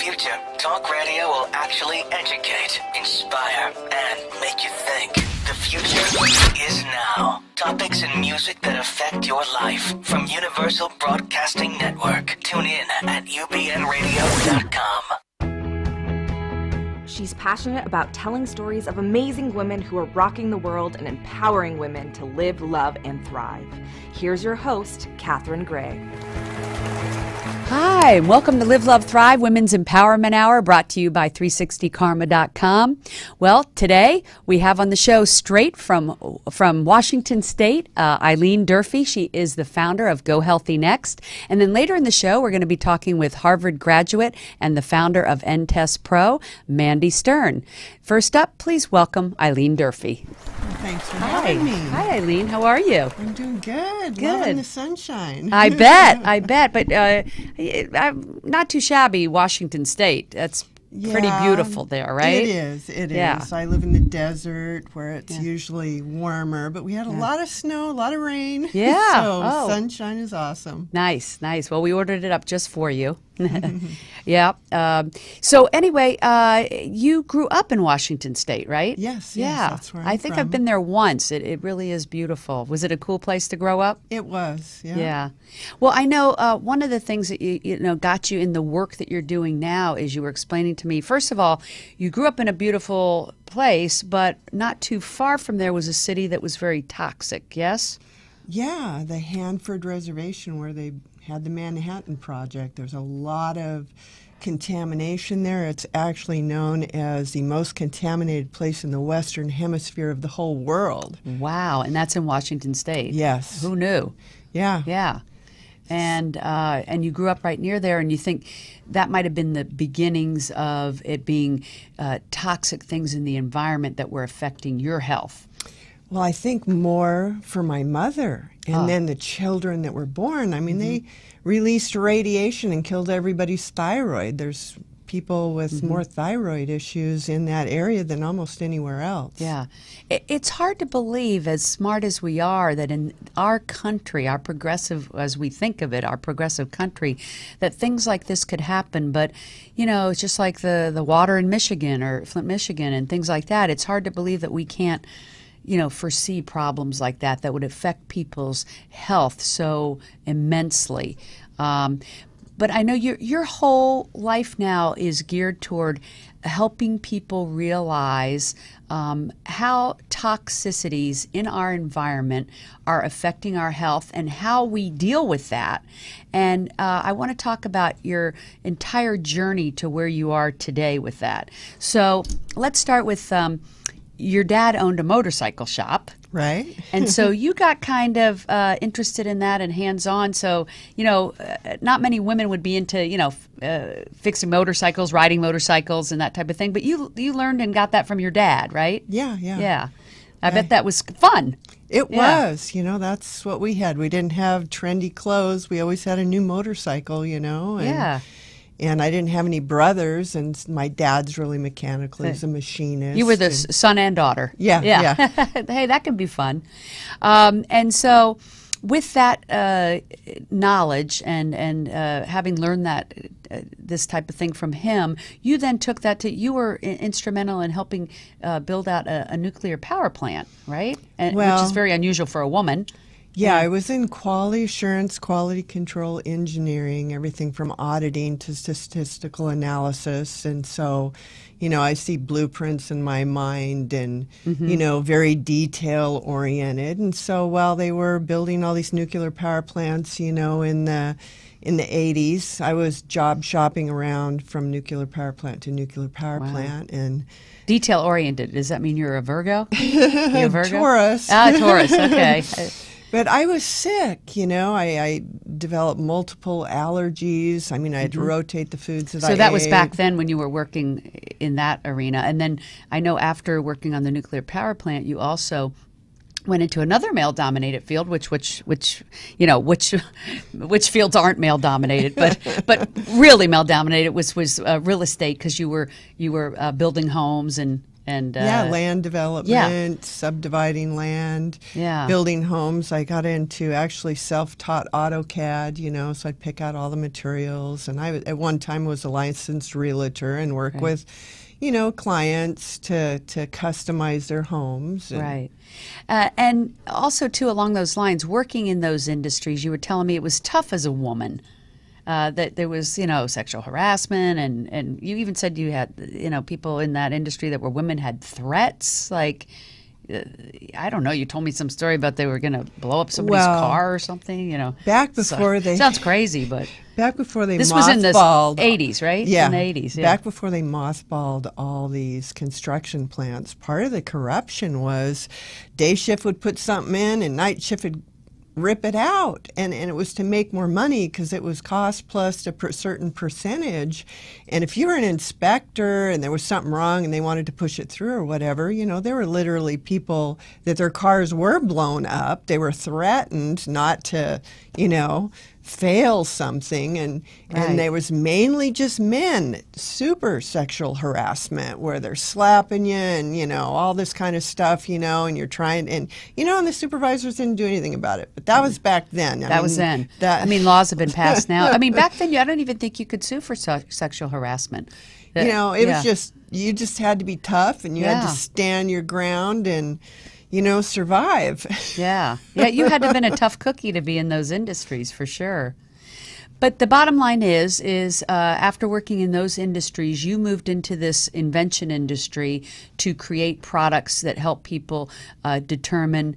future, talk radio will actually educate, inspire, and make you think. The future is now. Topics and music that affect your life from Universal Broadcasting Network. Tune in at ubnradio.com. She's passionate about telling stories of amazing women who are rocking the world and empowering women to live, love, and thrive. Here's your host, Katherine Gray. Hi, welcome to Live, Love, Thrive Women's Empowerment Hour, brought to you by 360karma.com. Well, today we have on the show straight from Washington State, Eileen Durfee. She is the founder of Go Healthy Next. And then later in the show, we're going to be talking with Harvard graduate and the founder of EndTestPro, Mandy Stern. First up, please welcome Eileen Durfee. Thanks for having me. Hi, Eileen. How are you? I'm doing good. Good. Loving the sunshine. I bet. But I'm not too shabby, Washington State. That's pretty beautiful there, right? It is. I live in the desert where it's usually warmer, but we had a lot of snow, a lot of rain. Yeah. So sunshine is awesome. Nice. Well, we ordered it up just for you. Yeah. So anyway, you grew up in Washington State, right? Yes. Yeah. That's where I think from. I've been there once. It really is beautiful. Was it a cool place to grow up? It was. Yeah. Yeah. Well, I know one of the things that you know got you in the work that you're doing now is you were explaining to me. First of all, you grew up in a beautiful place, but not too far from there was a city that was very toxic. Yes. Yeah, the Hanford Reservation where they had the Manhattan Project. There's a lot of contamination there. It's actually known as the most contaminated place in the Western Hemisphere of the whole world. Wow, and that's in Washington State. Yes. Who knew? Yeah. Yeah. And you grew up right near there, and you think that might have been the beginnings of it being toxic things in the environment that were affecting your health. Well, I think more for my mother and then the children that were born. I mean, they released radiation and killed everybody's thyroid. There's people with more thyroid issues in that area than almost anywhere else. Yeah. It's hard to believe, as smart as we are, that in our country, our progressive, as we think of it, our progressive country, that things like this could happen. But, you know, it's just like the water in Michigan or Flint, Michigan and things like that. It's hard to believe that we can't, you know, foresee problems like that would affect people's health so immensely. But I know your whole life now is geared toward helping people realize how toxicities in our environment are affecting our health and how we deal with that. And I want to talk about your entire journey to where you are today with that. So let's start with your dad owned a motorcycle shop. Right. And so you got kind of interested in that and hands-on. So, you know, not many women would be into, you know, fixing motorcycles, riding motorcycles and that type of thing. But you learned and got that from your dad, right? Yeah. Yeah. I bet that was fun. It was. You know, that's what we had. We didn't have trendy clothes. We always had a new motorcycle, you know. And, and I didn't have any brothers, and my dad's really mechanical. He's a machinist. You were the son and daughter. Yeah. Hey, that can be fun. And so with that knowledge and having learned that this type of thing from him, you then took that to, you were instrumental in helping build out a nuclear power plant, right? And, which is very unusual for a woman. Yeah, I was in quality assurance, quality control engineering, everything from auditing to statistical analysis. And so, you know, I see blueprints in my mind and, you know, very detail oriented. And so while they were building all these nuclear power plants, you know, in the 80s, I was job shopping around from nuclear power plant to nuclear power plant. And detail oriented, does that mean you're a Virgo? You a Virgo? Taurus. Taurus, okay. But I was sick, you know. I developed multiple allergies. I mean, I had to rotate the foods that I ate. So that was back then when you were working in that arena. And then I know after working on the nuclear power plant, you also went into another male-dominated field, which fields aren't male-dominated, but really male-dominated was real estate, because you were building homes and and yeah, land development, subdividing land, building homes. I got into actually self-taught AutoCAD, you know, so I'd pick out all the materials. And I at one time was a licensed realtor and work with, you know, clients to customize their homes. Right. And also, too, along those lines, working in those industries, you were telling me it was tough as a woman. That there was, you know, sexual harassment, and you even said you had, you know, people in that industry that were women had threats. Like, I don't know, you told me some story about they were going to blow up somebody's car or something, you know. Back before they... Sounds crazy, but... Back before they this mothballed... This was in the 80s, right? Yeah. In the 80s, yeah. Back before they mothballed all these construction plants, part of the corruption was day shift would put something in and night shift would rip it out, and it was to make more money because it was cost plus a certain percentage. And if you were an inspector and there was something wrong and they wanted to push it through or whatever, you know, there were literally people that their cars were blown up. They were threatened not to, you know, fail something, and there was mainly just men, super sexual harassment where they're slapping you and, you know, all this kind of stuff, you know, and you're trying, and, you know, and the supervisors didn't do anything about it. But that was back then. That was then. I mean, laws have been passed now. I mean, back then, I don't even think you could sue for sexual harassment. You know, it was just, you just had to be tough, and you had to stand your ground and, you know, survive. Yeah, you had to have been a tough cookie to be in those industries, for sure. But the bottom line is after working in those industries, you moved into this invention industry to create products that help people determine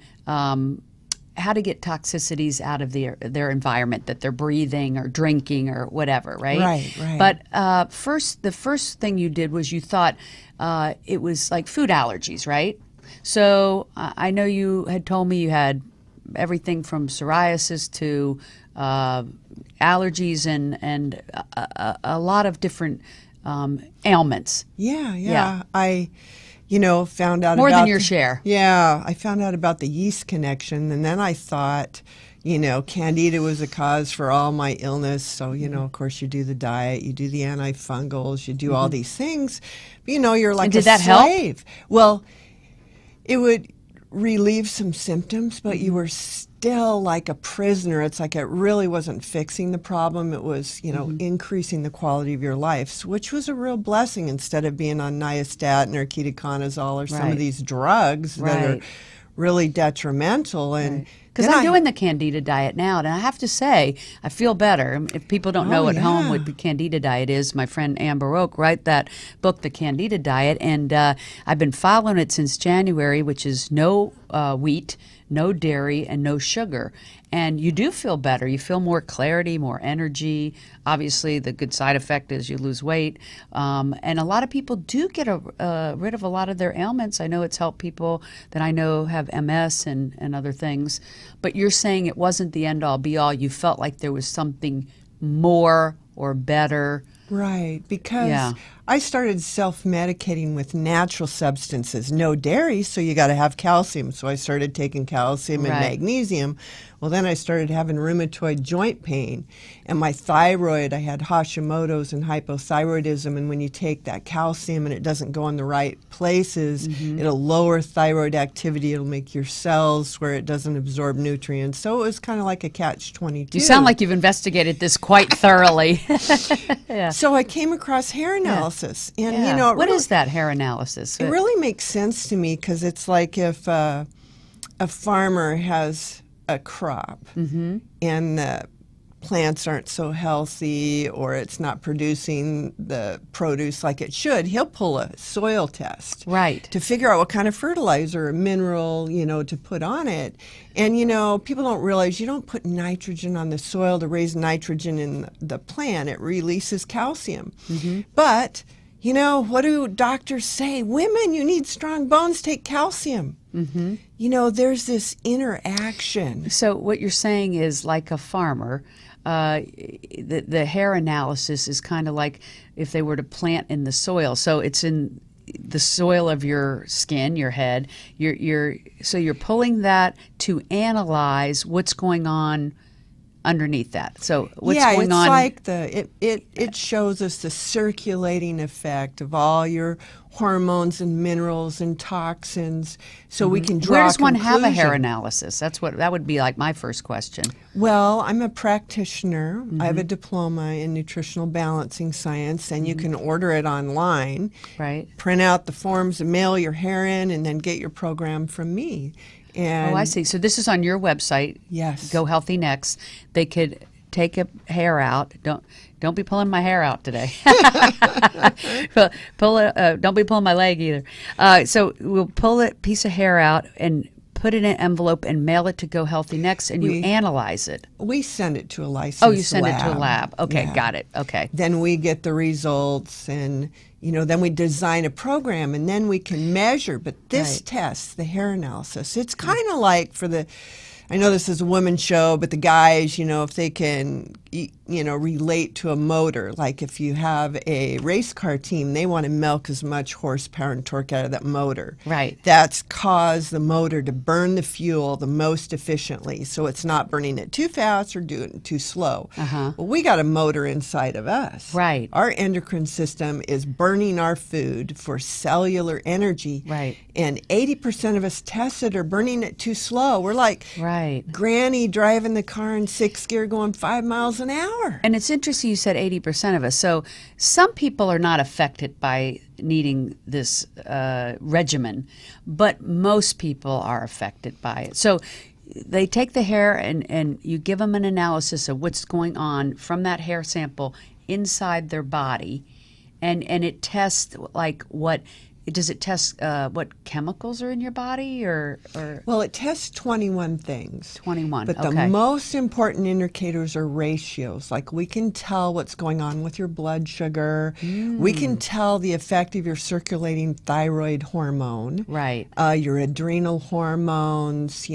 how to get toxicities out of their environment that they're breathing or drinking or whatever, right? Right. But the first thing you did was you thought it was like food allergies, right? So I know you had told me you had everything from psoriasis to allergies and a lot of different ailments. Yeah. I, you know, found out more about than your share. Yeah, I found out about the yeast connection, and then I thought, you know, Candida was a cause for all my illness. So, you know, of course, you do the diet, you do the antifungals, you do all these things. But, you know, you're like and did that slave. Help? Well, it would relieve some symptoms, but you were still like a prisoner. It's like it really wasn't fixing the problem. It was, you know, increasing the quality of your life, which was a real blessing instead of being on nystatin or ketoconazole or some of these drugs that are really detrimental. And because I'm doing the Candida diet now, and I have to say, I feel better. If people don't know at home what the Candida diet is, my friend Amber Oak wrote that book, The Candida Diet, and I've been following it since January, which is no wheat, no dairy, and no sugar. And you do feel better. You feel more clarity, more energy. Obviously, the good side effect is you lose weight. And a lot of people do get rid of a lot of their ailments. I know it's helped people that I know have MS and other things. But you're saying it wasn't the end-all, be-all. You felt like there was something more or better. Right, because I started self-medicating with natural substances. No dairy, so you got to have calcium. So I started taking calcium and magnesium. Well, then I started having rheumatoid joint pain. And my thyroid, I had Hashimoto's and hypothyroidism. And when you take that calcium and it doesn't go in the right places, it'll lower thyroid activity. It'll make your cells where it doesn't absorb nutrients. So it was kind of like a catch-22. You sound like you've investigated this quite thoroughly. So I came across hair analysis. And, you know, what is that hair analysis? It really makes sense to me because it's like if a farmer has a crop and the plants aren't so healthy or it's not producing the produce like it should, he'll pull a soil test to figure out what kind of fertilizer or mineral, you know, to put on it. And, you know, people don't realize you don't put nitrogen on the soil to raise nitrogen in the plant. It releases calcium. But, you know, what do doctors say? Women, you need strong bones, take calcium. You know, there's this interaction. So what you're saying is, like a farmer, the hair analysis is kind of like if they were to plant in the soil. So it's in the soil of your skin, your head. So you're pulling that to analyze what's going on underneath that. So what's yeah, going it's on? like it shows us the circulating effect of all your hormones and minerals and toxins, so we can draw Where does one have a hair conclusion. analysis? That would be like my first question. Well, I'm a practitioner. I have a diploma in nutritional balancing science, and you can order it online. Right. Print out the forms and mail your hair in, and then get your program from me. And Oh, I see. So this is on your website. Yes. Go Healthy Next. They could take a hair out. Don't be pulling my hair out today. Don't be pulling my leg either. So we'll pull a piece of hair out and put it in an envelope and mail it to Go Healthy Next, and you analyze it. We send it to a licensed Oh, you send lab. it to a lab. Okay, Yeah. got it. Okay. Then we get the results, and then we design a program, and then we can measure. But this Right. test, the hair analysis, it's kind of like for the. I know this is a women's show, but the guys, if they can, relate to a motor, like if you have a race car team, they want to milk as much horsepower and torque out of that motor. Right. That's caused the motor to burn the fuel the most efficiently, so it's not burning it too fast or doing it too slow. Well, we got a motor inside of us. Right. Our endocrine system is burning our food for cellular energy. Right. And 80% of us tested are burning it too slow. We're like Right. Granny driving the car in sixth gear going 5 miles an hour. And it's interesting you said 80% of us. So some people are not affected by needing this regimen, but most people are affected by it. So they take the hair and you give them an analysis of what's going on from that hair sample inside their body, and it tests like what. Does it test what chemicals are in your body or Well, it tests 21 things. 21, But okay. the most important indicators are ratios. Like we can tell what's going on with your blood sugar. We can tell the effect of your circulating thyroid hormone. Right. Your adrenal hormones,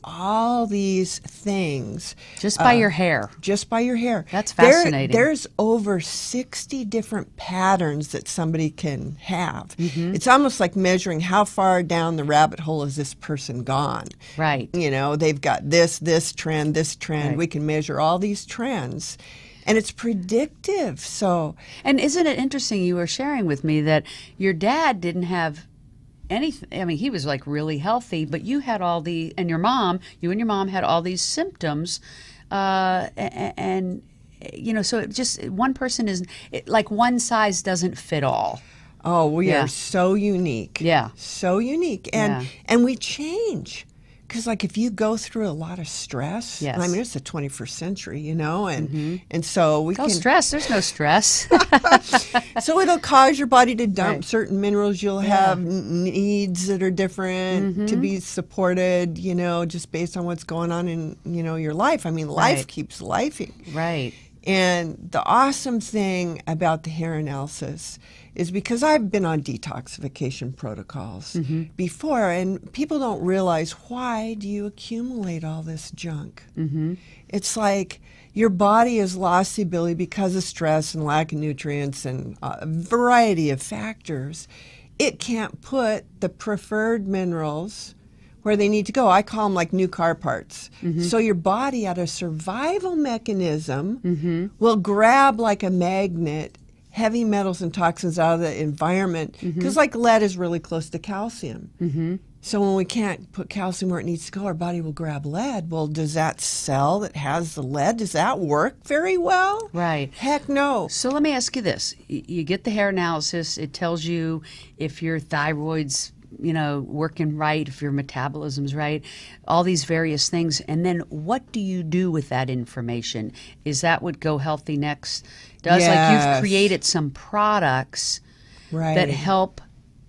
all these things. just by your hair? Just by your hair. That's fascinating. There's over 60 different patterns that somebody can have. It's almost like measuring how far down the rabbit hole has this person gone. Right. They've got this trend, this trend. Right. We can measure all these trends. And it's predictive. So, And isn't it interesting you were sharing with me that your dad didn't have anything? I mean, he was like really healthy, but you had all the, and you and your mom had all these symptoms, and so it just one person is like one size doesn't fit all. oh, we Yeah. are so unique. Yeah. So unique. Yeah. And we change. Because, like, if you go through a lot of stress, Yes. and I mean, it's the 21st century, and so we Oh, can. stress! There's no stress. So it'll cause your body to dump certain minerals. You'll have needs that are different to be supported, just based on what's going on in, your life. I mean, life Right. keeps lifing. Right. And the awesome thing about the hair analysis is because I've been on detoxification protocols before, and people don't realize, why do you accumulate all this junk? It's like your body has lost the ability because of stress and lack of nutrients and a variety of factors. It can't put the preferred minerals where they need to go. I call them like new car parts. So your body, out of survival mechanism, will grab like a magnet heavy metals and toxins out of the environment, because like lead is really close to calcium. So when we can't put calcium where it needs to go, our body will grab lead. Well, does that cell that has the lead, does that work very well? Right. Heck no. So let me ask you this: you get the hair analysis. It tells you if your thyroid's working right, if your metabolism's right, all these various things. And then what do you do with that information? Is that what Go Healthy Next does? Like Yes. you've created some products Right. that help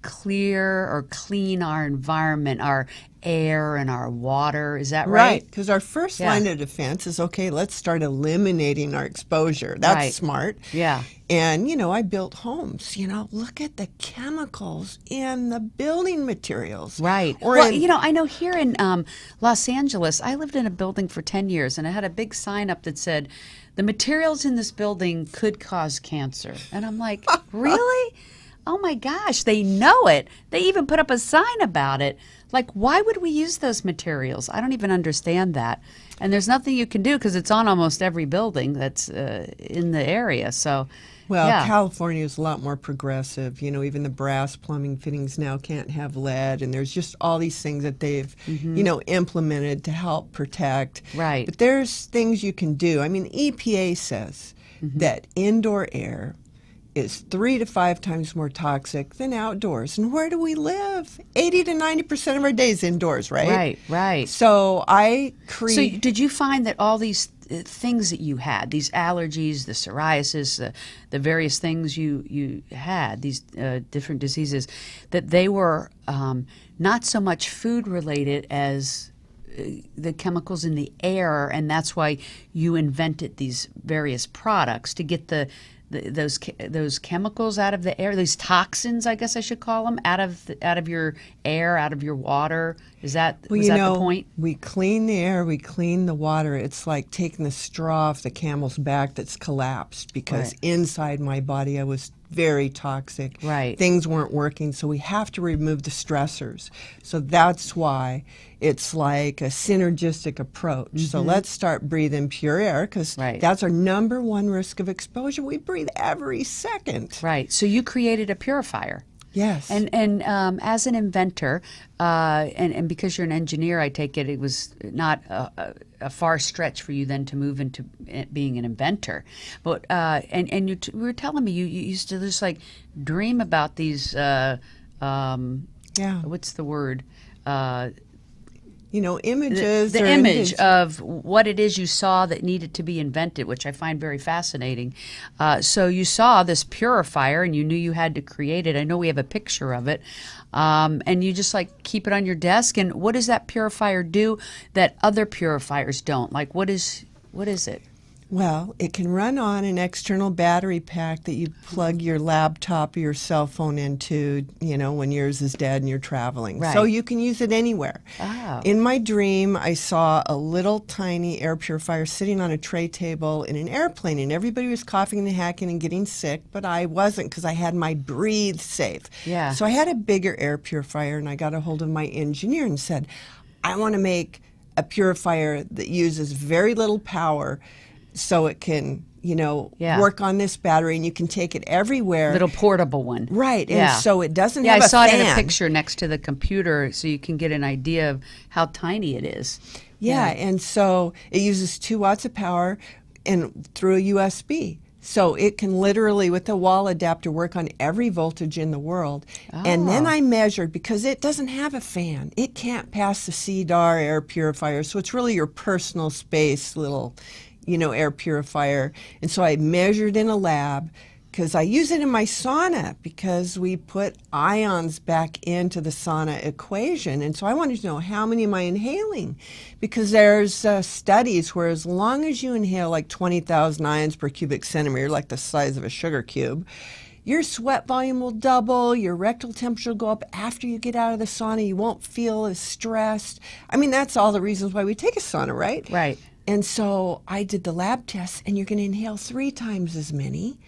clear or clean our environment, our air and our water. Is that right? Because our first Yeah. line of defense is, okay, let's start eliminating our exposure. That's Right. smart. Yeah. And, I built homes. Look at the chemicals in the building materials. Right. Or Well, in- I know here in Los Angeles, I lived in a building for 10 years, and it had a big sign up that said, the materials in this building could cause cancer. And I'm like, really? oh my gosh, they know it. They even put up a sign about it. Like, why would we use those materials? I don't even understand that. And there's nothing you can do because it's on almost every building that's in the area. So, well, yeah. California is a lot more progressive. You know, even the brass plumbing fittings now can't have lead, and there's just all these things that they've, you know, implemented to help protect. Right. But there's things you can do. I mean, EPA says that indoor air is 3 to 5 times more toxic than outdoors. And where do we live? 80 to 90% of our days indoors, right? Right, right. So So did you find that all these things that you had, these allergies, the psoriasis, the various things you had, these different diseases, that they were not so much food related as the chemicals in the air, and that's why you invented these various products to get those chemicals out of the air, these toxins, I guess I should call them, out of your air, out of your water. Was that the point? We clean the air, we clean the water. It's like taking the straw off the camel's back that's collapsed because inside my body I was very toxic. Right. Things weren't working, so we have to remove the stressors. So that's why it's like a synergistic approach. So let's start breathing pure air because that's our number one risk of exposure. We breathe every second. Right. So you created a purifier. Yes. And as an inventor, and because you're an engineer, I take it was not a far stretch for you then to move into being an inventor. But and you were telling me you used to just like dream about these. What's the word? You know, images. The image of what it is you saw that needed to be invented, which I find very fascinating. So you saw this purifier and you knew you had to create it. I know we have a picture of it. And you just like keep it on your desk. And what does that purifier do that other purifiers don't? Like what is it? Well, it can run on an external battery pack that you plug your laptop or your cell phone into, you know, when yours is dead and you're traveling. Right. So you can use it anywhere. Oh. In my dream, I saw a little tiny air purifier sitting on a tray table in an airplane, and everybody was coughing and hacking and getting sick, but I wasn't because I had my breathe safe. Yeah. So I had a bigger air purifier, and I got a hold of my engineer and said, I want to make a purifier that uses very little power so it can, you know, work on this battery, and you can take it everywhere. Little portable one. Right, Yeah. and so it doesn't have a fan. I saw it in a picture next to the computer so you can get an idea of how tiny it is. Yeah, and so it uses 2 watts of power and through a USB. So it can literally, with a wall adapter, work on every voltage in the world. Oh. And then I measured, because it doesn't have a fan. It can't pass the CDAR air purifier, so it's really your personal space little, you know, air purifier. And so I measured in a lab, because I use it in my sauna, because we put ions back into the sauna equation. And so I wanted to know, how many am I inhaling? Because there's studies where as long as you inhale like 20,000 ions per cubic centimeter, like the size of a sugar cube, your sweat volume will double, your rectal temperature will go up after you get out of the sauna, you won't feel as stressed. I mean, that's all the reasons why we take a sauna, right? Right. And so I did the lab tests, and you're going to inhale 3 times as many.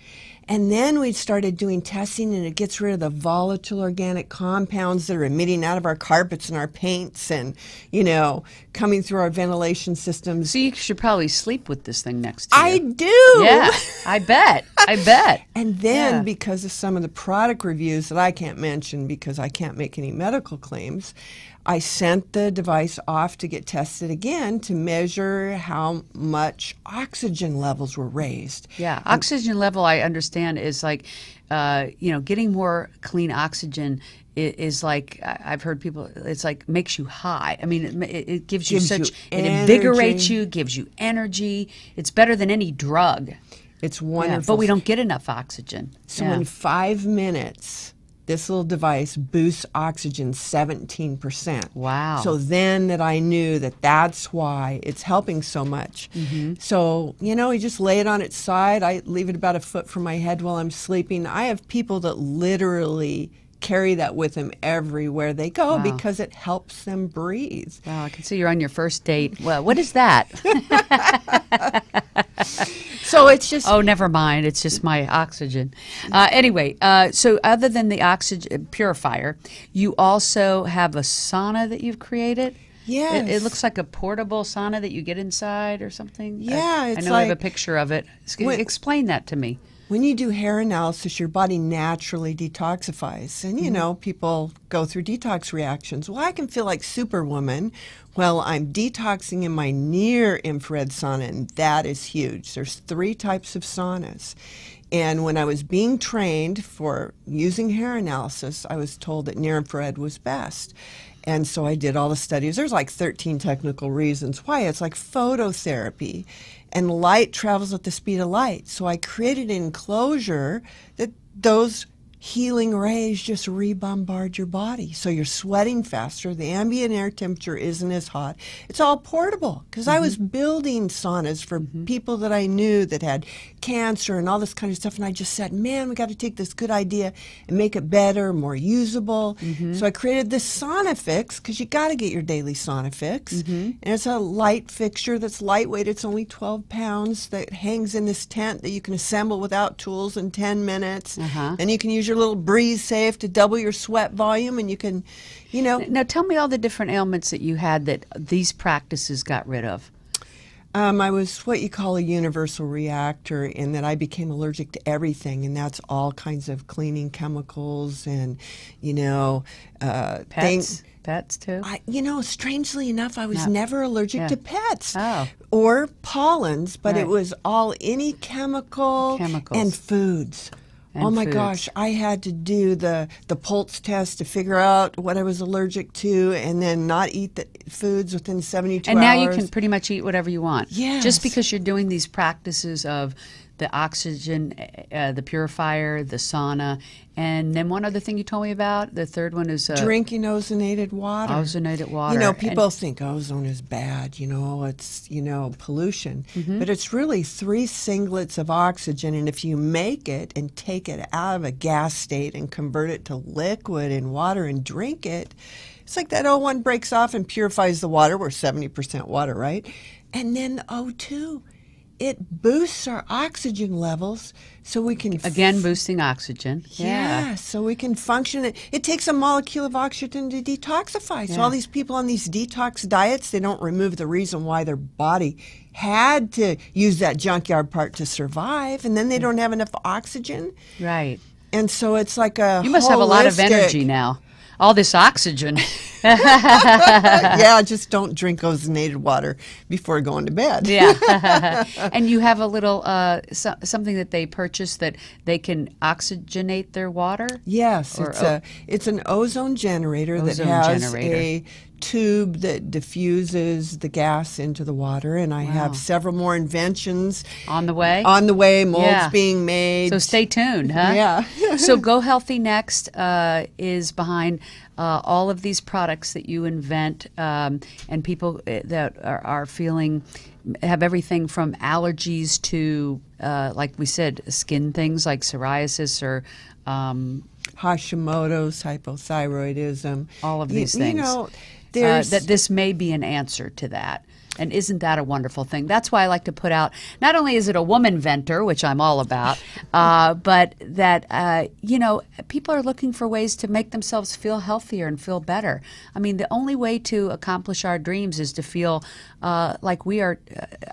And then we started doing testing, and it gets rid of the volatile organic compounds that are emitting out of our carpets and our paints and, you know, coming through our ventilation systems. So you should probably sleep with this thing next to you. I do! Yeah, I bet. I bet. And then, because of some of the product reviews that I can't mention because I can't make any medical claims, I sent the device off to get tested again to measure how much oxygen levels were raised. Yeah, oxygen level, I understand, is like, you know, getting more clean oxygen is like, I've heard people, it's like makes you high. I mean, it gives you such, it invigorates you, gives you energy. It's better than any drug. It's wonderful. Yeah, but we don't get enough oxygen. So in 5 minutes, this little device boosts oxygen 17%. Wow. So then that I knew that that's why it's helping so much. So, you know, you just lay it on its side. I leave it about a foot from my head while I'm sleeping. I have people that literally carry that with them everywhere they go because it helps them breathe. Wow, I can see you're on your first date. Well, what is that? So it's just Oh, never mind. It's just my oxygen. Anyway, so other than the oxygen purifier, you also have a sauna that you've created? yes. It looks like a portable sauna that you get inside or something. Yeah, I it's know I have a like- picture of it. When- Explain that to me. When you do hair analysis, your body naturally detoxifies. And, you know, people go through detox reactions. Well, I can feel like Superwoman. Well, I'm detoxing in my near infrared sauna, and that is huge. There's 3 types of saunas. And when I was being trained for using hair analysis, I was told that near infrared was best. And so I did all the studies. There's like 13 technical reasons why. It's like phototherapy. And light travels at the speed of light. So I created an enclosure that those healing rays just rebombard your body. So you're sweating faster. The ambient air temperature isn't as hot. It's all portable because I was building saunas for people that I knew that had cancer and all this kind of stuff. And I just said, man, we got to take this good idea and make it better, more usable. So I created this sauna fix because you got to get your daily sauna fix. And it's a light fixture that's lightweight. It's only 12 pounds that hangs in this tent that you can assemble without tools in 10 minutes. And you can use your little breeze safe to double your sweat volume, and you can, you know. Now, tell me all the different ailments that you had that these practices got rid of. I was what you call a universal reactor in that I became allergic to everything, and that's all kinds of cleaning chemicals and, you know, Pets? Pets, too? you know, strangely enough, I was never allergic to pets or pollens, but it was all any chemicals. And foods. And oh my foods. gosh, I had to do the pulse test to figure out what I was allergic to and then not eat the foods within 72 And hours. now you can pretty much eat whatever you want. Yes. Just because you're doing these practices of the oxygen, the purifier, the sauna, and then one other thing you told me about, the third one is drinking ozonated water. Ozonated water. You know, people think ozone is bad, you know, it's, you know, pollution. But it's really 3 singlets of oxygen, and if you make it and take it out of a gas state and convert it to liquid in water and drink it, it's like that O1 breaks off and purifies the water. We're 70% water, right? And then O2. It boosts our oxygen levels so we can... Again, boosting oxygen. Yeah, so we can function. It takes a molecule of oxygen to detoxify. So all these people on these detox diets, they don't remove the reason why their body had to use that junkyard part to survive, and then they don't have enough oxygen. Right. And so it's like a You must have a lot of holistic- energy now. All this oxygen. Yeah, just don't drink ozonated water before going to bed. Yeah. And you have a little something that they purchase that they can oxygenate their water? Yes, Or it's an ozone generator that Ozone has generator. a tube that diffuses the gas into the water, and I have several more inventions On the way? on the way. Molds Yeah. being made. So stay tuned, huh? Yeah. So Go Healthy Next is behind all of these products that you invent, and people that are feeling, have everything from allergies to, like we said, skin things like psoriasis or Hashimoto's, hypothyroidism. all of these You things. know, there's that this may be an answer to that. And isn't that a wonderful thing? That's why I like to put out, not only is it a woman-venter, which I'm all about, but that, you know, people are looking for ways to make themselves feel healthier and feel better. I mean, the only way to accomplish our dreams is to feel like we are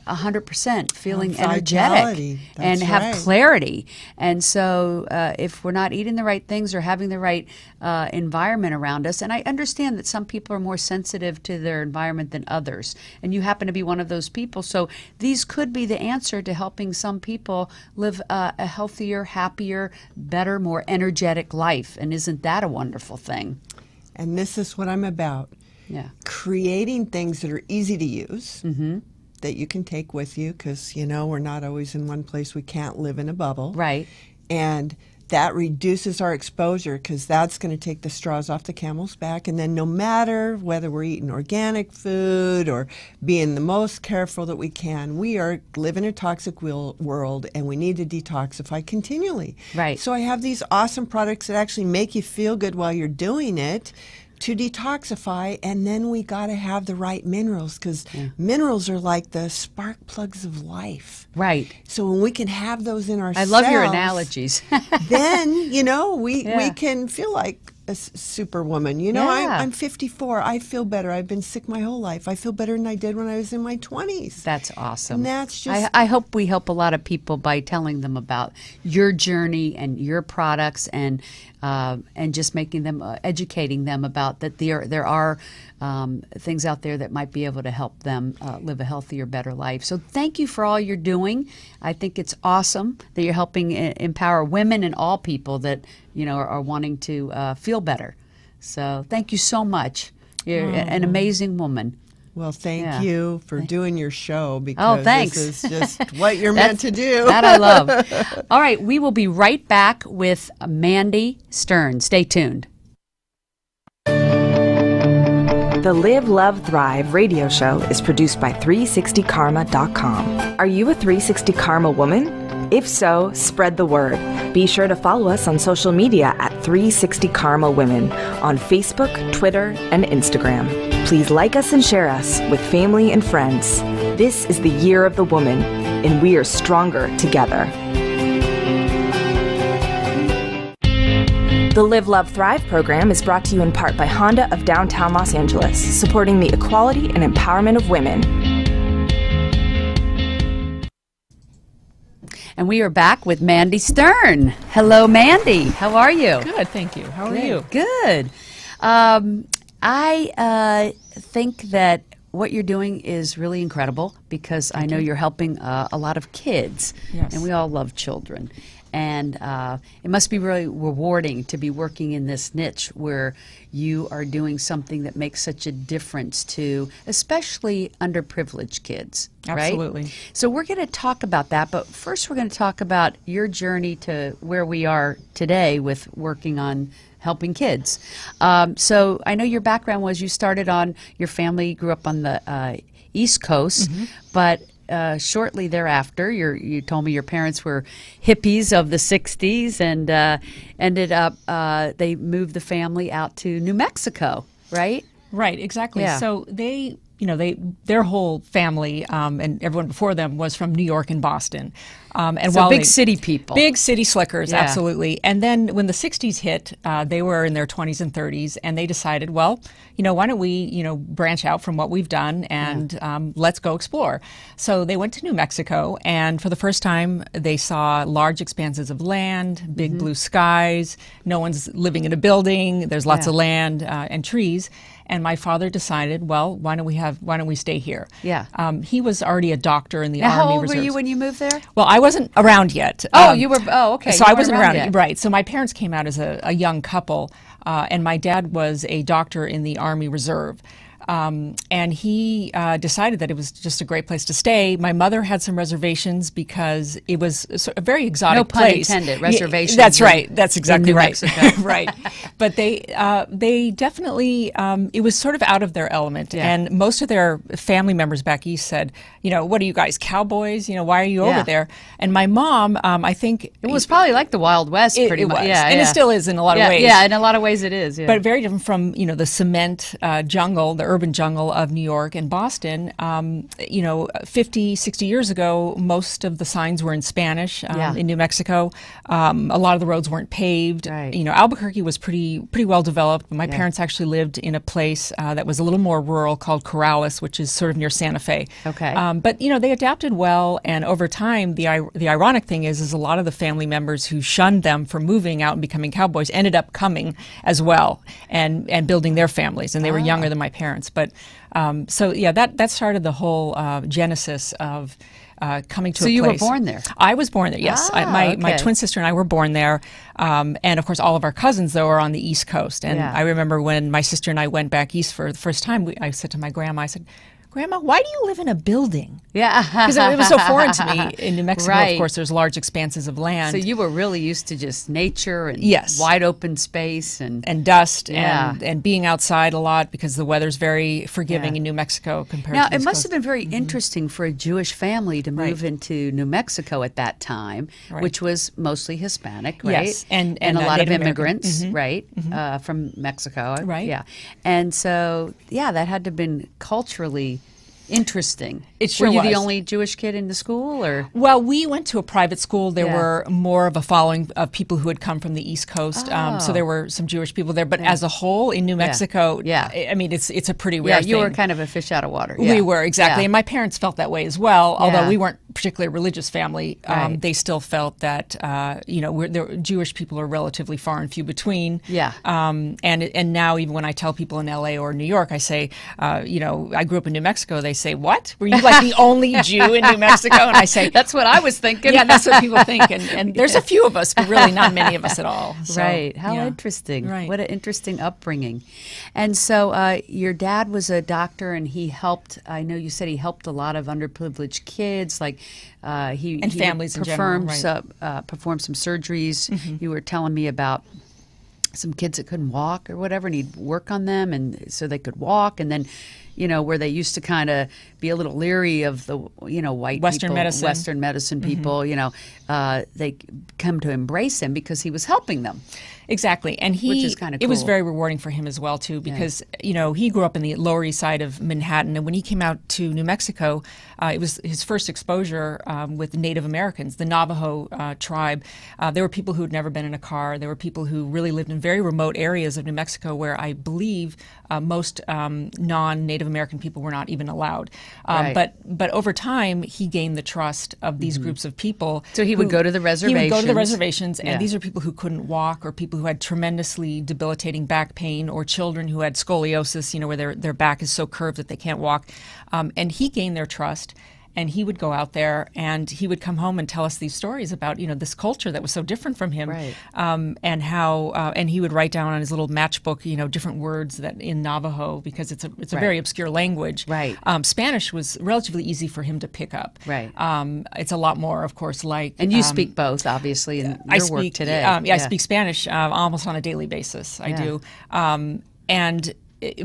100% feeling energetic Vitality. and That's have right. clarity. And so if we're not eating the right things or having the right environment around us, and I understand that some people are more sensitive to their environment than others, and you happen to be one of those people. So these could be the answer to helping some people live a healthier, happier, better, more energetic life. And isn't that a wonderful thing? and this is what I'm about. Yeah. Creating things that are easy to use, that you can take with you, because, you know, we're not always in one place. We can't live in a bubble. Right. And that reduces our exposure, because that's going to take the straws off the camel's back. And then no matter whether we're eating organic food or being the most careful that we can, we are living in a toxic world, and we need to detoxify continually. Right. So I have these awesome products that actually make you feel good while you're doing it, to detoxify, and then we got to have the right minerals, because minerals are like the spark plugs of life. Right. So when we can have those in our I love your analogies. then, we can feel like a superwoman. I'm 54. I feel better. I've been sick my whole life. I feel better than I did when I was in my 20s. That's awesome. And that's just... I hope we help a lot of people by telling them about your journey and your products, and just making them, educating them about that there are things out there that might be able to help them live a healthier, better life. So thank you for all you're doing. I think it's awesome that you're helping empower women and all people that are wanting to feel better. So thank you so much. You're an amazing woman. Well, thank you for doing your show, because thanks. This is just what you're meant to do. That I love. All right, we will be right back with Mandy Stern. Stay tuned. The Live, Love, Thrive radio show is produced by 360karma.com. Are you a 360 Karma woman? If so, spread the word. Be sure to follow us on social media at 360 Karma Women on Facebook, Twitter, and Instagram. Please like us and share us with family and friends. This is the year of the woman, and we are stronger together. The Live, Love, Thrive program is brought to you in part by Honda of downtown Los Angeles, supporting the equality and empowerment of women. And we are back with Mandy Stern. Hello, Mandy. How are you? Good, thank you. How are you? Good. I think that what you're doing is really incredible, because I know you're helping a lot of kids. Yes. And we all love children. And it must be really rewarding to be working in this niche where you are doing something that makes such a difference to especially underprivileged kids, right? Absolutely. So we're going to talk about that, but first we're going to talk about your journey to where we are today with working on helping kids. So I know your background was you started on, your family grew up on the East Coast, but shortly thereafter, you told me your parents were hippies of the 60s, and ended up, they moved the family out to New Mexico, right? Right, exactly. Yeah. So their whole family and everyone before them was from New York and Boston. And So big city people. Big city slickers, Yeah. absolutely. And then when the 60s hit, they were in their 20s and 30s, and they decided, well, why don't we, branch out from what we've done, and let's go explore. So they went to New Mexico, and for the first time, they saw large expanses of land, big blue skies. No one's living in a building. There's lots of land and trees. And my father decided, well, why don't we stay here? Yeah. He was already a doctor in the Now, Army how old Reserves. were you when you moved there? Well, I wasn't around yet. Oh, you were. Oh, okay. So You I weren't wasn't around around yet. right. So my parents came out as a young couple, and my dad was a doctor in the Army Reserve. And he decided that it was just a great place to stay. My mother had some reservations because it was a very exotic No pun place. intended, reservations That's in- right. That's exactly New right. Mexico. Right. But they definitely, it was sort of out of their element. Yeah. And most of their family members back east said, what are you guys, cowboys? Why are you over there? And my mom, I think... It was probably like the Wild West, pretty much. was. Yeah, and it still is in a lot of ways. Yeah, in a lot of ways it is. Yeah. But very different from, the cement jungle, the urban jungle of New York and Boston. 50, 60 years ago, most of the signs were in Spanish in New Mexico. A lot of the roads weren't paved. Right. Albuquerque was pretty well developed. My parents actually lived in a place that was a little more rural called Corrales, which is sort of near Santa Fe. Okay. But, they adapted well, and over time, the ironic thing is a lot of the family members who shunned them for moving out and becoming cowboys ended up coming as well and building their families, and they were younger than my parents. But that started the whole genesis of coming to a place. So you were born there? I was born there, yes. My twin sister and I were born there. And of course, all of our cousins, though, are on the East Coast. And I remember when my sister and I went back east for the first time, I said to my grandma, I said, Grandma, why do you live in a building? Yeah. Because it was so foreign to me. In New Mexico, Right. of course, there's large expanses of land. So you were really used to just nature and Yes. wide open space and dust Yeah. and being outside a lot because the weather's very forgiving in New Mexico compared now to the it East must Coast. have been very interesting for a Jewish family to move into New Mexico at that time, Right. which was mostly Hispanic, right? Yes, and a lot Native of American. immigrants, right, from Mexico, Right. Yeah, and so that had to have been culturally interesting. It sure Were you the was. only Jewish kid in the school, or? Well, we went to a private school. There Yeah. were more of a following of people who had come from the East Coast. So there were some Jewish people there. But as a whole, in New Mexico, I mean, it's a pretty rare Yeah, thing. you were kind of a fish out of water. We were, exactly. Yeah. And my parents felt that way as well. Although Yeah. we weren't particularly a religious family, Right. they still felt that, Jewish people are relatively far and few between. Yeah. And now even when I tell people in LA or New York, I say, I grew up in New Mexico, they say, what? Were you like the only Jew in New Mexico? And I say, That's what I was thinking. yeah, that's what people think. And there's a few of us, but really not many of us at all. So, Right. How yeah. interesting. Right. What an interesting upbringing. And so your dad was a doctor and he helped, I know you said he helped a lot of underprivileged kids, like he families in general, right. performed some surgeries. You were telling me about some kids that couldn't walk or whatever, and he'd work on them and so they could walk. And then, where they used to kind of be a little leery of the, white Western people, medicine. Western medicine people, they come to embrace him because he was helping them. Exactly, and Which is kinda it was cool. very rewarding for him as well too, because he grew up in the Lower East Side of Manhattan, and when he came out to New Mexico, it was his first exposure with Native Americans, the Navajo tribe. There were people who had never been in a car. There were people who really lived in very remote areas of New Mexico, where I believe most non-Native American people were not even allowed. Right. But over time, he gained the trust of these groups of people. So he would go to the He would go to the reservations. reservations, and Yeah. these are people who couldn't walk, or people who had tremendously debilitating back pain, or children who had scoliosis, where their back is so curved that they can't walk. And he gained their trust. And he would go out there and he would come home and tell us these stories about, this culture that was so different from him. Right. And how, and he would write down on his little matchbook, different words that in Navajo, because it's a Right. very obscure language. Right. Spanish was relatively easy for him to pick up. Right. It's a lot more, of course, like. And you speak both, obviously, in your work today. I speak Spanish almost on a daily basis. I do.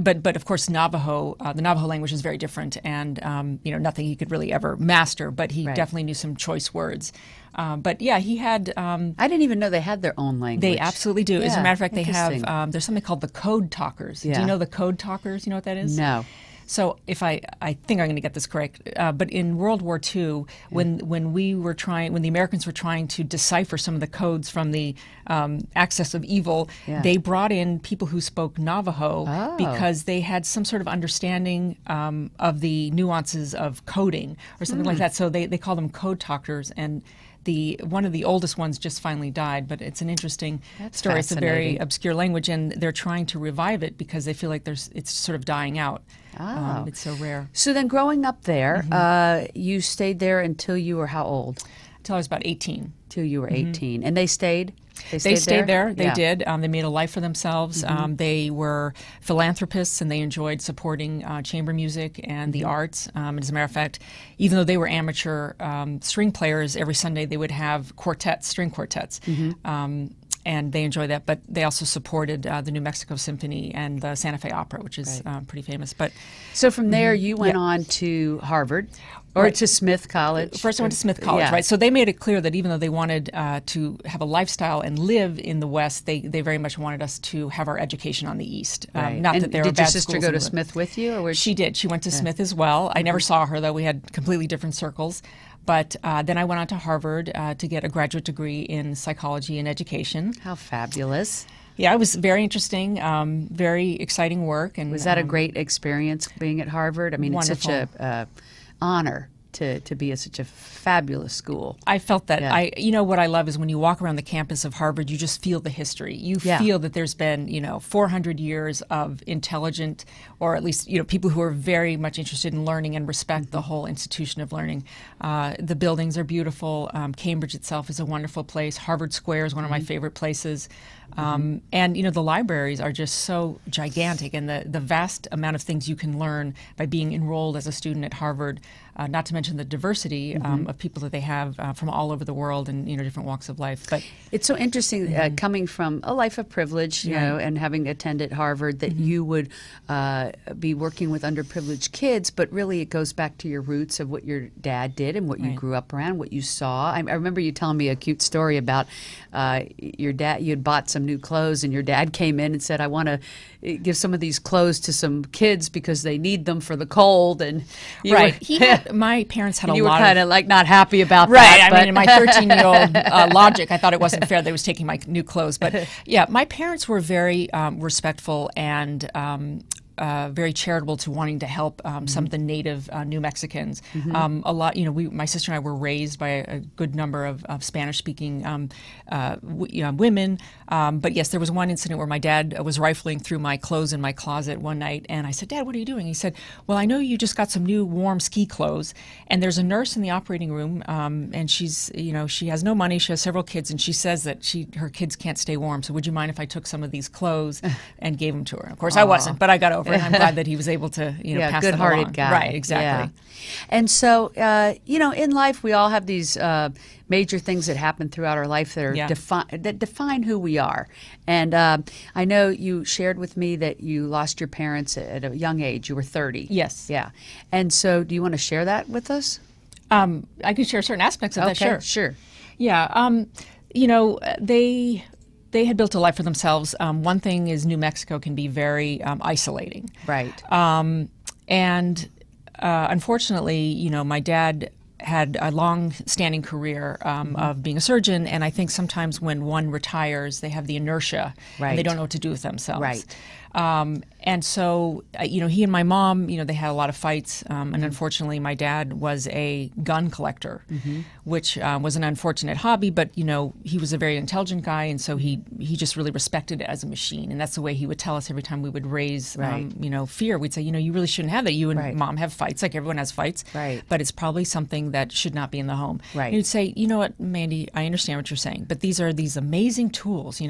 But of course, Navajo, the Navajo language is very different, and nothing he could really ever master. But he Right. definitely knew some choice words. But yeah, he had. I didn't even know they had their own language. They absolutely do. As a Yeah, matter of fact, they interesting. have. There's something called the Code Talkers. Do Yeah. you know the Code Talkers? You know what that is? No. So if I think I'm going to get this correct, but in World War II, when the Americans were trying to decipher some of the codes from the axis of evil, they brought in people who spoke Navajo because they had some sort of understanding of the nuances of coding or something like that. So they call them code talkers, and one of the oldest ones just finally died, but it's an interesting story. It's a very fascinating. obscure language, and they're trying to revive it because they feel like it's sort of dying out. It's so rare. So then growing up there, you stayed there until you were how old? Until I was about 18. Till you were 18. And they stayed? They stayed there. They Yeah. did. They made a life for themselves. They were philanthropists, and they enjoyed supporting chamber music and the arts. As a matter of fact, even though they were amateur string players, every Sunday they would have string quartets. And they enjoyed that. But they also supported the New Mexico Symphony and the Santa Fe Opera, which is pretty famous. But So from there, you went on to Harvard or to Smith College? First, I went to Smith College, right? So they made it clear that even though they wanted to have a lifestyle and live in the West, they very much wanted us to have our education on the East. Right. Not And that there were did your bad sister schools go in to the- Smith with you? Or She did. She went to Smith as well. I never saw her, though. We had completely different circles. But then I went on to Harvard to get a graduate degree in psychology and education. How fabulous. Yeah, it was very interesting, very exciting work. And Was that a great experience being at Harvard? I mean, it's such a honor to be at such a fabulous school. I felt that. Yeah. What I love is when you walk around the campus of Harvard, you just feel the history. You feel that there's been, 400 years of intelligent, or at least, people who are very much interested in learning and respect the whole institution of learning. The buildings are beautiful. Cambridge itself is a wonderful place. Harvard Square is one of my favorite places. And, the libraries are just so gigantic, and the vast amount of things you can learn by being enrolled as a student at Harvard, not to mention the diversity of people that they have from all over the world and, different walks of life. But it's so interesting coming from a life of privilege, you know, and having attended Harvard, that you would be working with underprivileged kids, but really it goes back to your roots of what your dad did and what you grew up around, what you saw. I remember you telling me a cute story about your dad. You had bought some new clothes, and your dad came in and said, "I want to give some of these clothes to some kids because they need them for the cold." And my parents had a lot. You were kind of like not happy about that. Right. I mean, in my 13-year-old logic, I thought it wasn't fair that he was taking my new clothes. But yeah, my parents were very respectful and very charitable to wanting to help some of the native New Mexicans. A lot, my sister and I were raised by a good number of Spanish-speaking women. But yes, there was one incident where my dad was rifling through my clothes in my closet one night, and I said, "Dad, what are you doing?" He said, "Well, I know you just got some new warm ski clothes, and there's a nurse in the operating room, and she's, she has no money, she has several kids, and she says that her kids can't stay warm. So would you mind if I took some of these clothes and gave them to her?" Of course, I wasn't, but I got over. I'm glad that he was able to, pass them along. Good-hearted guy. Right, exactly. Yeah. And so, in life, we all have these major things that happen throughout our life that are that define who we are. And I know you shared with me that you lost your parents at a young age. You were 30. Yes. Yeah. And so, do you want to share that with us? I can share certain aspects of that. Sure. Yeah. They had built a life for themselves. One thing is New Mexico can be very isolating. Right. And unfortunately, my dad had a long-standing career of being a surgeon, and I think sometimes when one retires, they have the inertia, and they don't know what to do with themselves. Right. And so, he and my mom, they had a lot of fights, and unfortunately my dad was a gun collector, which was an unfortunate hobby, but, he was a very intelligent guy, and so he just really respected it as a machine, and that's the way he would tell us every time we would raise, fear. We'd say, you really shouldn't have that. You and mom have fights, like everyone has fights, but it's probably something that should not be in the home. Right. And you'd say, you know what, Mandy, I understand what you're saying, but these are these amazing tools,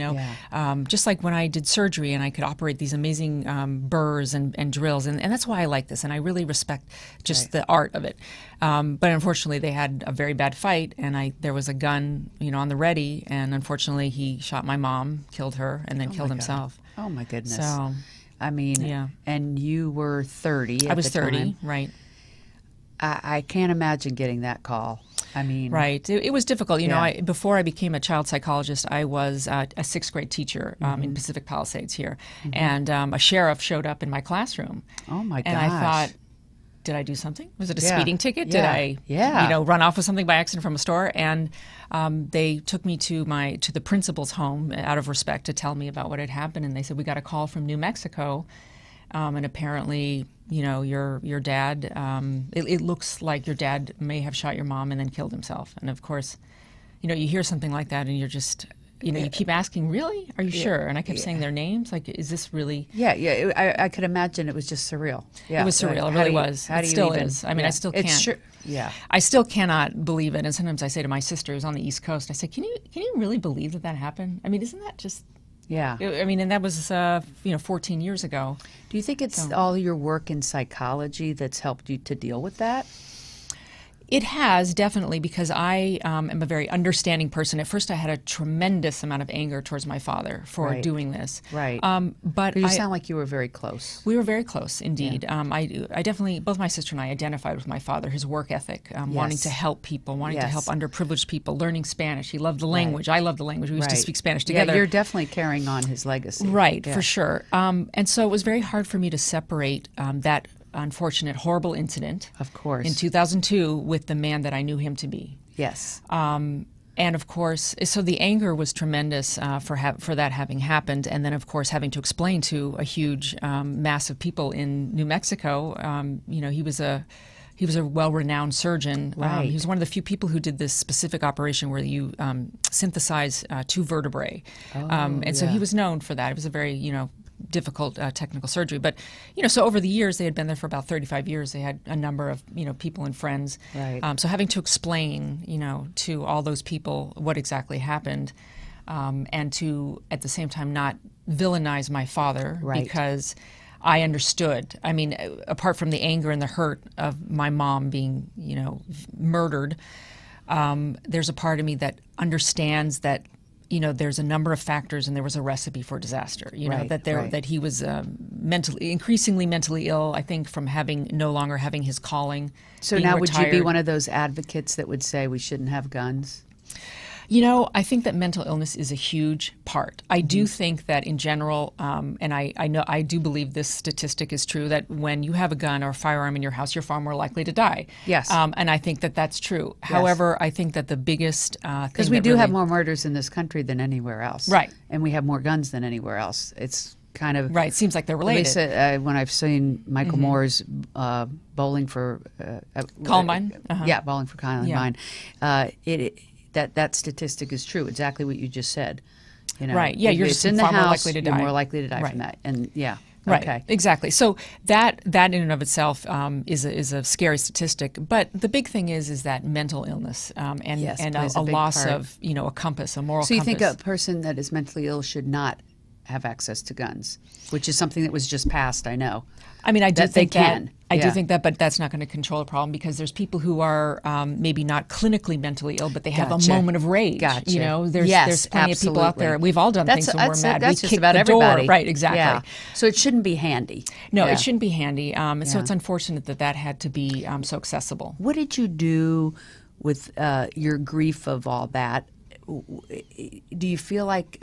just like when I did surgery and I could operate these amazing burrs and drills, and that's why I like this, and I really respect just the art of it. But unfortunately, they had a very bad fight, and there was a gun, on the ready, and unfortunately, he shot my mom, killed her, and then killed himself. Oh my goodness! So, I mean, and you were 30. I was at the 30, time. right? I can't imagine getting that call. I mean, right. It was difficult. Before I became a child psychologist, I was a sixth grade teacher in Pacific Palisades here, and a sheriff showed up in my classroom. Oh my gosh! And I thought, did I do something? Was it a speeding ticket? Did I, run off with something by accident from a store? And they took me to the principal's home out of respect to tell me about what had happened. And they said, we got a call from New Mexico, and apparently, your dad. It looks like your dad may have shot your mom and then killed himself. And of course, you hear something like that, and you're just. You keep asking, really? Are you sure? And I kept saying their names. Like, is this really? Yeah. I could imagine it was just surreal. Yeah. It was surreal. It really was. It still is. I mean, I still can't. It's sure. Yeah. I still cannot believe it. And sometimes I say to my sister who's on the East Coast, I say, can you really believe that happened? I mean, isn't that just? Yeah. I mean, and that was 14 years ago. Do you think it's all your work in psychology that's helped you to deal with that? It has, definitely, because I am a very understanding person. At first, I had a tremendous amount of anger towards my father for doing this. Right. But you sound like you were very close. We were very close, indeed. Yeah. I definitely, both my sister and I identified with my father, his work ethic, wanting to help people, wanting to help underprivileged people, learning Spanish. He loved the language. I loved the language. We used to speak Spanish together. Yeah, you're definitely carrying on his legacy. Right, for sure. And so it was very hard for me to separate that unfortunate, horrible incident, of course, in 2002 with the man that I knew him to be. Yes. And of course, so the anger was tremendous for that having happened, and then of course having to explain to a huge mass of people in New Mexico. He was a well-renowned surgeon. Right. He was one of the few people who did this specific operation where you synthesize two vertebrae, so he was known for that. It was a very difficult technical surgery, but so over the years they had been there for about 35 years. They had a number of people and friends. Right. So having to explain to all those people what exactly happened and to, at the same time, not villainize my father, Right. because I understood. I mean, apart from the anger and the hurt of my mom being, murdered, there's a part of me that understands that, there's a number of factors, and there was a recipe for disaster. Right, right. That he was increasingly mentally ill. I think from no longer having his calling. So being now, would you be retired. one of those advocates that would say we shouldn't have guns? I think that mental illness is a huge part. I do think that in general, and I do believe this statistic is true, that when you have a gun or a firearm in your house, you're far more likely to die. Yes. And I think that that's true. However, I think that the biggest thing Because we do have more murders in this country than anywhere else. Right. And we have more guns than anywhere else. It's kind of... Right. Seems like they're At related. least when I've seen Michael Moore's Bowling for... Columbine? Uh-huh. Yeah, Bowling for Columbine. That statistic is true, exactly what you just said. Right, yeah, if you're it's just in the far more house, likely to you're die. more likely to die Right. from that. And yeah, Right. okay. Exactly. So that in and of itself is a scary statistic. But the big thing is that mental illness and Yes, and plays a a big loss part. of a compass, a moral So you compass. think a person that is mentally ill should not have access to guns, which is something that was just passed, I know. I mean, I do that they think that. can. I do Yeah. think that, but that's not going to control the problem, because there's people who are maybe not clinically mentally ill, but they have Gotcha. a moment of rage. Gotcha. There's Yes, plenty of people out there. absolutely. We've all done things when we're mad. That's We just kick about the everybody. door. Right, exactly. Yeah. So it shouldn't be handy. No, Yeah. it shouldn't be handy. And so Yeah. it's unfortunate that had to be so accessible. What did you do with your grief of all that? Do you feel like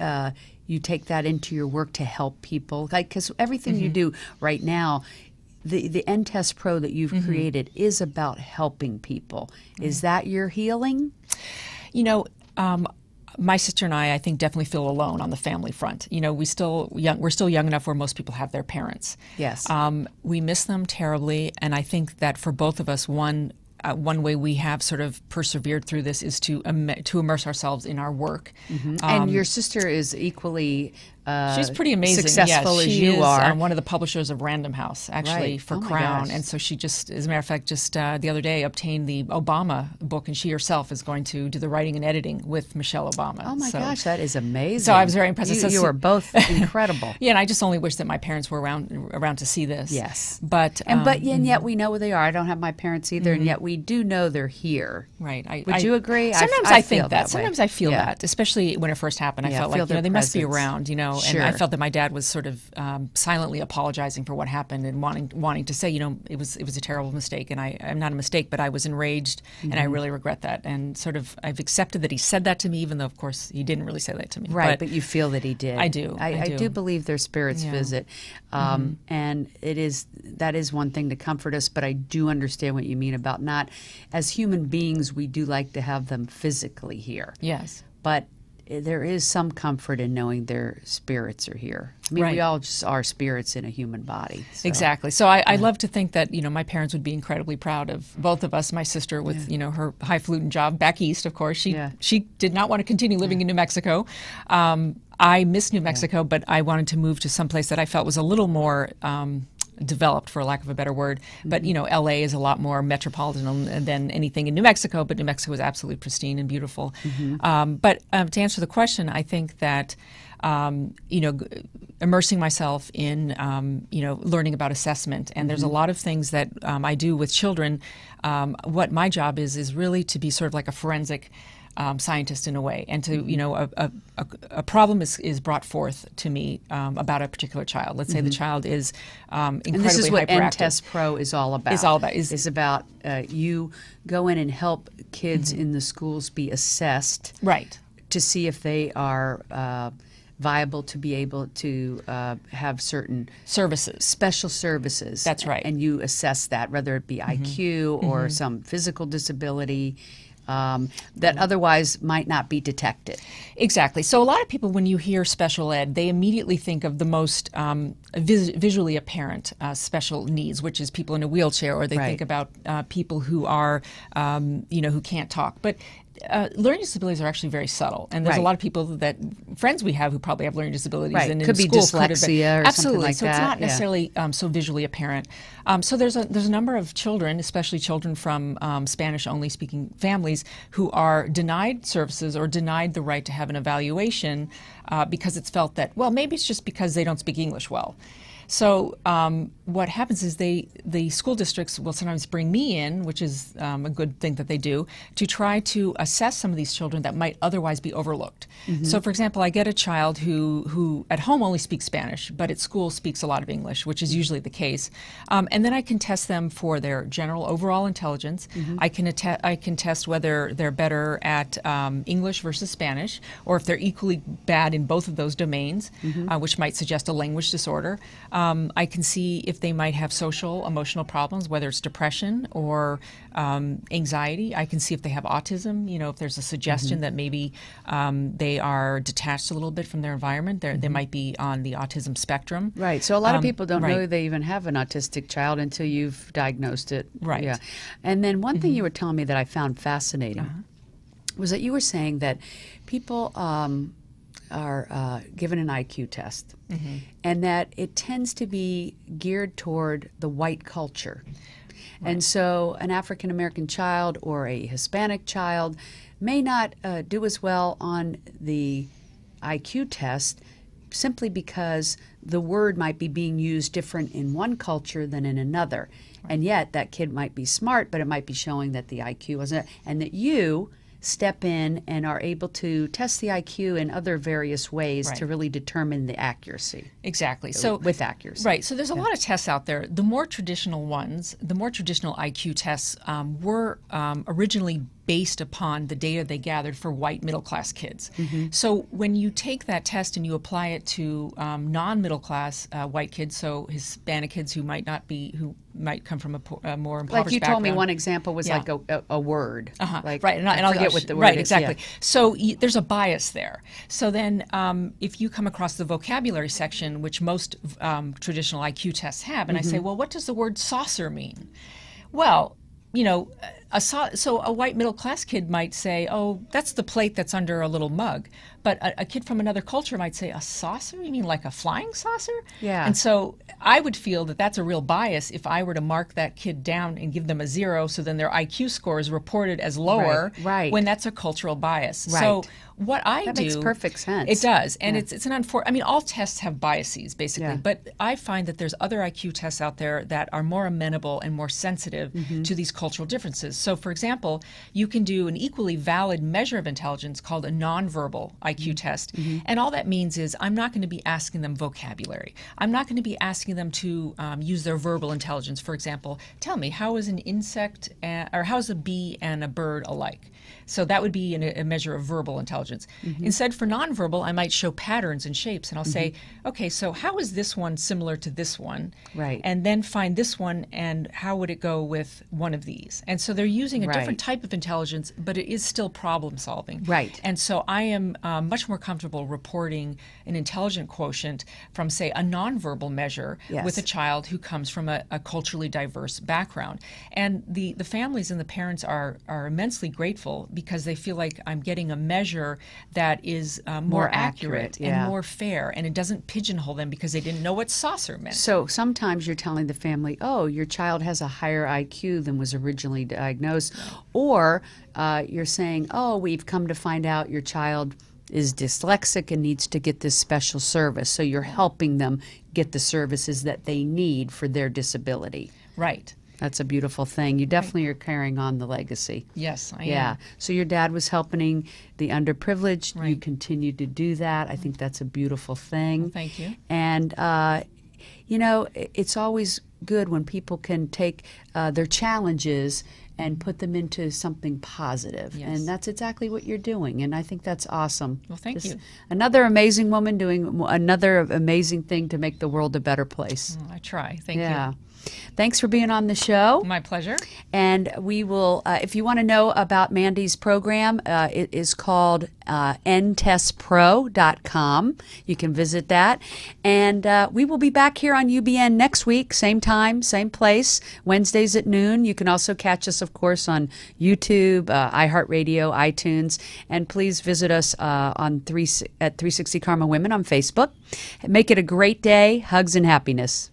you take that into your work to help people? Like, because everything you do right now, the EndTestPro that you've created is about helping people. Is that your healing? My sister and I think, definitely feel alone on the family front. We're still young enough where most people have their parents. Yes. We miss them terribly, and I think that for both of us, one way we have sort of persevered through this is to immerse ourselves in our work. And your sister is equally She's pretty amazing. successful yes, as she you is, are. One of the publishers of Random House, actually, Right. for Oh my Crown. gosh. And so she just, as a matter of fact, just the other day obtained the Obama book, and she herself is going to do the writing and editing with Michelle Obama. Oh my So- gosh, that is amazing. So I was very impressed. You, So- you are both incredible. Yeah, and I just only wish that my parents were around to see this. Yes. But And yet we know where they are. I don't have my parents either, and yet we do know they're here. right. Would you agree? Sometimes I I, feel think that way. Sometimes I feel Yeah. that, especially when it first happened. I Yeah, felt feel like their they must be presence. around, and I Sure. felt that my dad was sort of silently apologizing for what happened and wanting to say, it was a terrible mistake, and I'm not a mistake, but I was enraged, and I really regret that, and sort of I've accepted that he said that to me, even though of course he didn't really say that to me. Right, but you feel that he did. I do. I do believe their spirits Yeah. visit, and that is one thing to comfort us. But I do understand what you mean about not, as human beings, we do like to have them physically here. Yes. But there is some comfort in knowing their spirits are here. I mean, we Right. all just are spirits in a human body. So. Exactly. So I love to think that, my parents would be incredibly proud of both of us. My sister with, her highfalutin job back east, of course. She did not want to continue living in New Mexico. I miss New Mexico, but I wanted to move to someplace that I felt was a little more developed, for lack of a better word. But, LA is a lot more metropolitan than anything in New Mexico, but New Mexico is absolutely pristine and beautiful. But to answer the question, I think that, immersing myself in, learning about assessment, and there's a lot of things that I do with children. What my job is really to be sort of like a forensic scientist in a way, and to a problem is brought forth to me about a particular child. Let's say the child is incredibly And this is what hyperactive. EndTestPro is all about. Is about you go in and help kids in the schools be assessed, Right. to see if they are viable to be able to have certain Services. special services. That's right. And you assess that, whether it be IQ or some physical disability that otherwise might not be detected. Exactly. So a lot of people, when you hear special ed, they immediately think of the most visually apparent special needs, which is people in a wheelchair, or they Right. think about people who are, who can't talk. But learning disabilities are actually very subtle, and there's a Right. lot of people that friends we have who probably have learning disabilities, Right. and Could in be school could have been- dyslexia or absolutely. something like so that, it's not yeah. necessarily so visually apparent. So there's a number of children, especially children from Spanish-only speaking families, who are denied services or denied the right to have an evaluation because it's felt that, well, maybe it's just because they don't speak English well. So what happens is the school districts will sometimes bring me in, which is a good thing that they do, to try to assess some of these children that might otherwise be overlooked. So for example, I get a child who at home only speaks Spanish, but at school speaks a lot of English, which is usually the case. And then I can test them for their general overall intelligence. I can test whether they're better at English versus Spanish, or if they're equally bad in both of those domains, which might suggest a language disorder. I can see if they might have social, emotional problems, whether it's depression or anxiety. I can see if they have autism, if there's a suggestion that maybe they are detached a little bit from their environment. They might be on the autism spectrum. Right. So a lot of people don't know right. they even have an autistic child until you've diagnosed it. Right. Yeah. And then one thing you were telling me that I found fascinating was that you were saying that people are given an IQ test, and that it tends to be geared toward the white culture. And so an African American child or a Hispanic child may not do as well on the IQ test simply because the word might be being used different in one culture than in another. And yet that kid might be smart, but it might be showing that the IQ wasn't, and that you step in and are able to test the IQ in other various ways to really determine the accuracy. Exactly. So with accuracy. Right. So there's a lot of tests out there. The more traditional ones, the more traditional IQ tests were originally based upon the data they gathered for white middle-class kids. So when you take that test and you apply it to non-middle-class white kids, so Hispanic kids who might come from a more impoverished Like you told me background. one example was like a word. Like, right, and I forget what the word right, is. exactly. Yeah. So there's a bias there. So then if you come across the vocabulary section, which most traditional IQ tests have, and I say, well, what does the word saucer mean? Well, so a white middle-class kid might say, oh, that's the plate that's under a little mug. But a kid from another culture might say, a saucer? You mean like a flying saucer? Yeah. And so I would feel that that's a real bias if I were to mark that kid down and give them a 0, so then their IQ score is reported as lower, Right. when that's a cultural bias. Right. So what I That do... makes perfect sense. It does. And it's an I mean, all tests have biases, basically. Yeah. But I find that there's other IQ tests out there that are more amenable and more sensitive to these cultural differences. So, for example, you can do an equally valid measure of intelligence called a nonverbal IQ test. And all that means is I'm not going to be asking them vocabulary. I'm not going to be asking them to use their verbal intelligence. For example, tell me, how is an insect or how is a bee and a bird alike? So that would be a measure of verbal intelligence. Instead, for nonverbal, I might show patterns and shapes, and I'll say, okay, so how is this one similar to this one? Right. And then find this one, and how would it go with one of these? And so they're using a different type of intelligence, but it is still problem solving. Right. And so I am much more comfortable reporting an intelligent quotient from, say, a nonverbal measure with a child who comes from a culturally diverse background. And the families and the parents are immensely grateful because they feel like I'm getting a measure that is more accurate and more fair, and it doesn't pigeonhole them because they didn't know what saucer meant. So sometimes you're telling the family, oh, your child has a higher IQ than was originally diagnosed, or you're saying, oh, we've come to find out your child is dyslexic and needs to get this special service. So you're helping them get the services that they need for their disability. Right. That's a beautiful thing. You definitely are carrying on the legacy. Yes, I am. Yeah. So your dad was helping the underprivileged. You continue to do that. I think that's a beautiful thing. Well, thank you. And, it's always good when people can take their challenges and put them into something positive. Yes. And that's exactly what you're doing. And I think that's awesome. Well, thank you. Another amazing woman doing another amazing thing to make the world a better place. I try. Thank you. Yeah. Thanks for being on the show. My pleasure. And we will, if you want to know about Mandy's program, it is called EndTestPro.com. You can visit that. And we will be back here on UBN next week, same time, same place, Wednesdays at noon. You can also catch us, of course, on YouTube, iHeartRadio, iTunes. And please visit us at 360 Karma Women on Facebook. Make it a great day. Hugs and happiness.